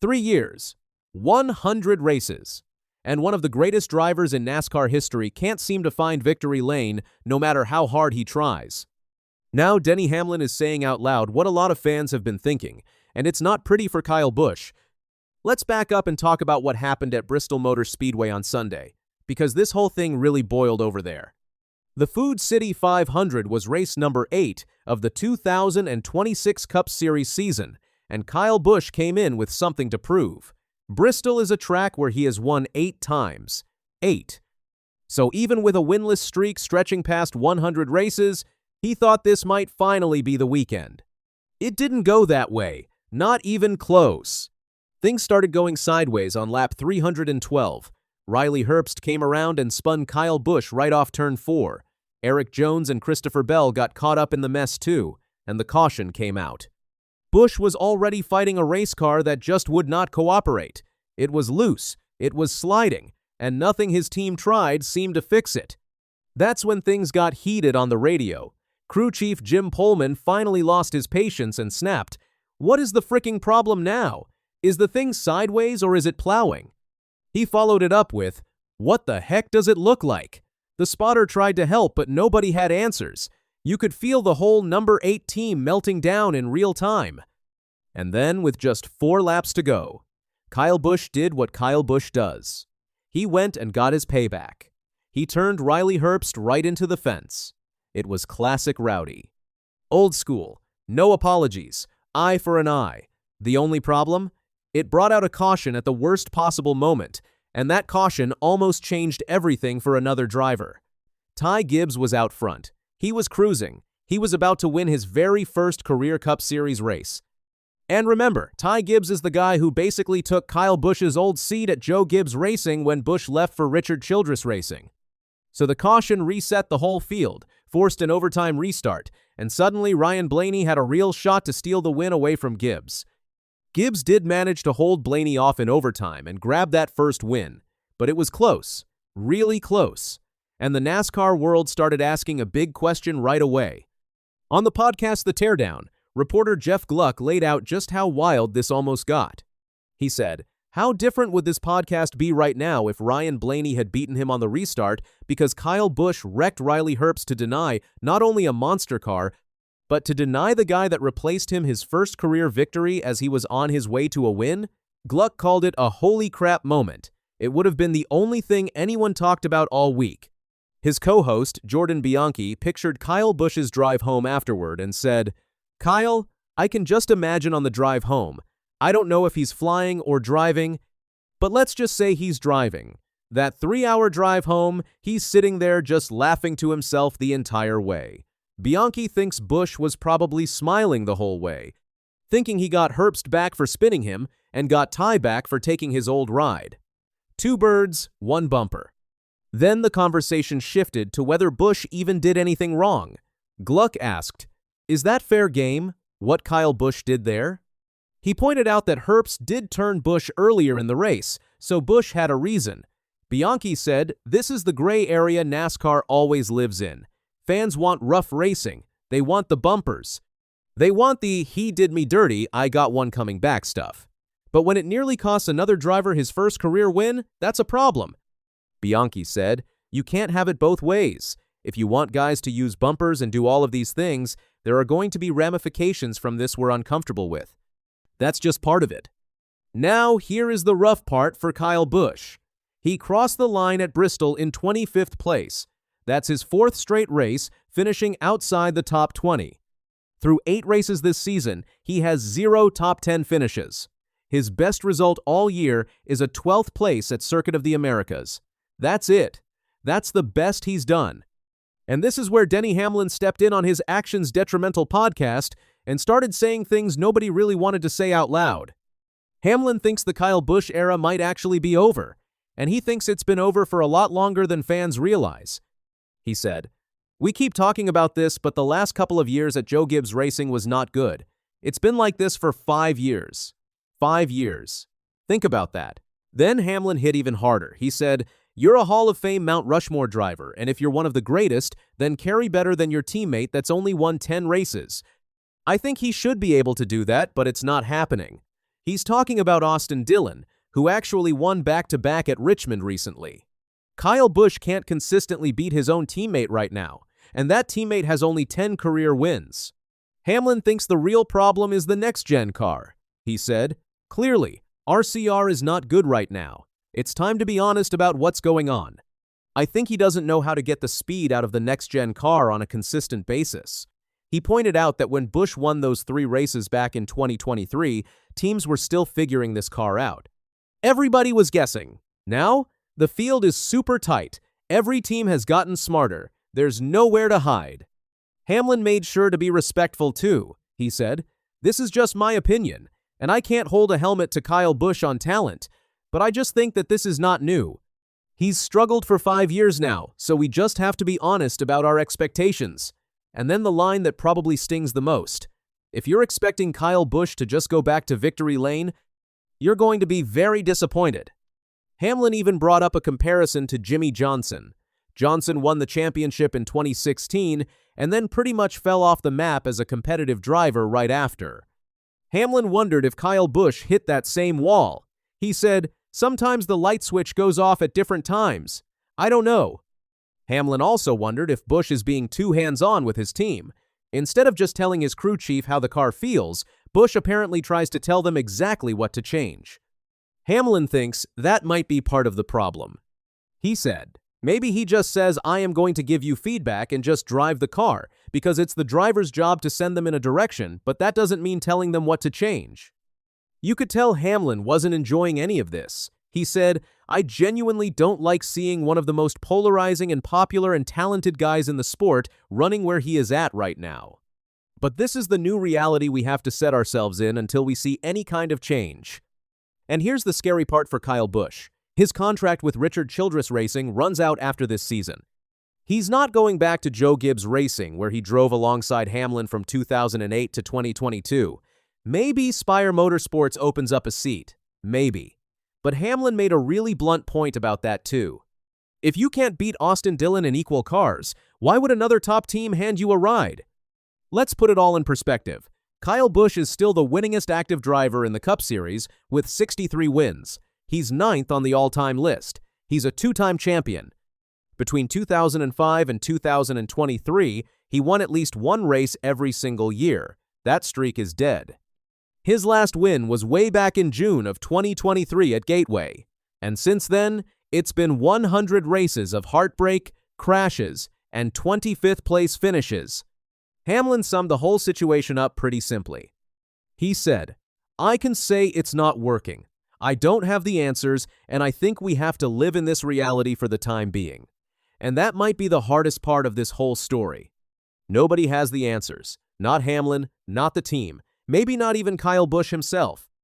3 years, 100 races, and one of the greatest drivers in NASCAR history can't seem to find victory lane no matter how hard he tries. Now Denny Hamlin is saying out loud what a lot of fans have been thinking, and it's not pretty for Kyle Busch. Let's back up and talk about what happened at Bristol Motor Speedway on Sunday, because this whole thing really boiled over there. The Food City 500 was race number 8 of the 2026 Cup Series season, and Kyle Busch came in with something to prove. Bristol is a track where he has won 8 times. 8. So even with a winless streak stretching past 100 races, he thought this might finally be the weekend. It didn't go that way, not even close. Things started going sideways on lap 312. Riley Herbst came around and spun Kyle Busch right off turn 4. Eric Jones and Christopher Bell got caught up in the mess too, and the caution came out. Busch was already fighting a race car that just would not cooperate. It was loose, it was sliding, and nothing his team tried seemed to fix it. That's when things got heated on the radio. Crew chief Jim Pullman finally lost his patience and snapped, "What is the fricking problem now? Is the thing sideways or is it plowing?" He followed it up with, "What the heck does it look like?" The spotter tried to help, but nobody had answers. You could feel the whole number 8 team melting down in real time. And then, with just 4 laps to go, Kyle Busch did what Kyle Busch does. He went and got his payback. He turned Riley Herbst right into the fence. It was classic Rowdy. Old school, no apologies, eye for an eye. The only problem? It brought out a caution at the worst possible moment, and that caution almost changed everything for another driver. Ty Gibbs was out front. He was cruising. He was about to win his very first career Cup Series race. And remember, Ty Gibbs is the guy who basically took Kyle Busch's old seat at Joe Gibbs Racing when Busch left for Richard Childress Racing. So the caution reset the whole field, forced an overtime restart, and suddenly Ryan Blaney had a real shot to steal the win away from Gibbs. Gibbs did manage to hold Blaney off in overtime and grab that first win, but it was close, really close, and the NASCAR world started asking a big question right away. On the podcast The Teardown, reporter Jeff Gluck laid out just how wild this almost got. He said, "How different would this podcast be right now if Ryan Blaney had beaten him on the restart because Kyle Busch wrecked Riley Herbst to deny not only a monster car, but to deny the guy that replaced him his first career victory as he was on his way to a win?" Gluck called it a holy crap moment. It would have been the only thing anyone talked about all week. His co-host, Jordan Bianchi, pictured Kyle Busch's drive home afterward and said, "Kyle, I can just imagine on the drive home. I don't know if he's flying or driving, but let's just say he's driving. That 3-hour drive home, he's sitting there just laughing to himself the entire way." Bianchi thinks Busch was probably smiling the whole way, thinking he got Herbst back for spinning him and got Ty back for taking his old ride. 2 birds, 1 bumper. Then the conversation shifted to whether Busch even did anything wrong. Gluck asked, "Is that fair game, what Kyle Busch did there?" He pointed out that Herbst did turn Busch earlier in the race, so Busch had a reason. Bianchi said, "This is the gray area NASCAR always lives in. Fans want rough racing. They want the bumpers. They want the 'he did me dirty, I got one coming back' stuff. But when it nearly costs another driver his first career win, that's a problem." Bianchi said, "You can't have it both ways. If you want guys to use bumpers and do all of these things, there are going to be ramifications from this we're uncomfortable with. That's just part of it." Now, here is the rough part for Kyle Busch. He crossed the line at Bristol in 25th place. That's his 4th straight race, finishing outside the top 20. Through 8 races this season, he has 0 top 10 finishes. His best result all year is a 12th place at Circuit of the Americas. That's it. That's the best he's done. And this is where Denny Hamlin stepped in on his Actions Detrimental podcast and started saying things nobody really wanted to say out loud. Hamlin thinks the Kyle Busch era might actually be over, and he thinks it's been over for a lot longer than fans realize. He said, "We keep talking about this, but the last couple of years at Joe Gibbs Racing was not good. It's been like this for 5 years. 5 years. Think about that." Then Hamlin hit even harder. He said, "You're a Hall of Fame Mount Rushmore driver, and if you're one of the greatest, then carry better than your teammate that's only won 10 races. I think he should be able to do that, but it's not happening. He's talking about Austin Dillon, who actually won back-to-back at Richmond recently. Kyle Busch can't consistently beat his own teammate right now, and that teammate has only 10 career wins. Hamlin thinks the real problem is the next-gen car. He said, "Clearly, RCR is not good right now. It's time to be honest about what's going on." I think he doesn't know how to get the speed out of the next-gen car on a consistent basis. He pointed out that when Busch won those 3 races back in 2023, teams were still figuring this car out. Everybody was guessing. Now, the field is super tight. Every team has gotten smarter. There's nowhere to hide. Hamlin made sure to be respectful too. He said, "This is just my opinion, and I can't hold a helmet to Kyle Busch on talent, but I just think that this is not new. He's struggled for 5 years now, so we just have to be honest about our expectations." And then the line that probably stings the most. If you're expecting Kyle Busch to just go back to victory lane, you're going to be very disappointed. Hamlin even brought up a comparison to Jimmie Johnson. Johnson won the championship in 2016 and then pretty much fell off the map as a competitive driver right after. Hamlin wondered if Kyle Busch hit that same wall. He said, "Sometimes the light switch goes off at different times. I don't know." Hamlin also wondered if Busch is being too hands-on with his team. Instead of just telling his crew chief how the car feels, Busch apparently tries to tell them exactly what to change. Hamlin thinks that might be part of the problem. He said, "Maybe he just says, 'I am going to give you feedback and just drive the car,' because it's the driver's job to send them in a direction, but that doesn't mean telling them what to change." You could tell Hamlin wasn't enjoying any of this. He said, "I genuinely don't like seeing one of the most polarizing and popular and talented guys in the sport running where he is at right now. But this is the new reality we have to set ourselves in until we see any kind of change." And here's the scary part for Kyle Busch. His contract with Richard Childress Racing runs out after this season. He's not going back to Joe Gibbs Racing, where he drove alongside Hamlin from 2008 to 2022. Maybe Spire Motorsports opens up a seat. Maybe. But Hamlin made a really blunt point about that too. If you can't beat Austin Dillon in equal cars, why would another top team hand you a ride? Let's put it all in perspective. Kyle Busch is still the winningest active driver in the Cup Series with 63 wins. He's 9th on the all-time list. He's a 2-time champion. Between 2005 and 2023, he won at least 1 race every single year. That streak is dead. His last win was way back in June of 2023 at Gateway. And since then, it's been 100 races of heartbreak, crashes, and 25th place finishes. Hamlin summed the whole situation up pretty simply. He said, "I can say it's not working. I don't have the answers, and I think we have to live in this reality for the time being." And that might be the hardest part of this whole story. Nobody has the answers. Not Hamlin, not the team. Maybe not even Kyle Busch himself.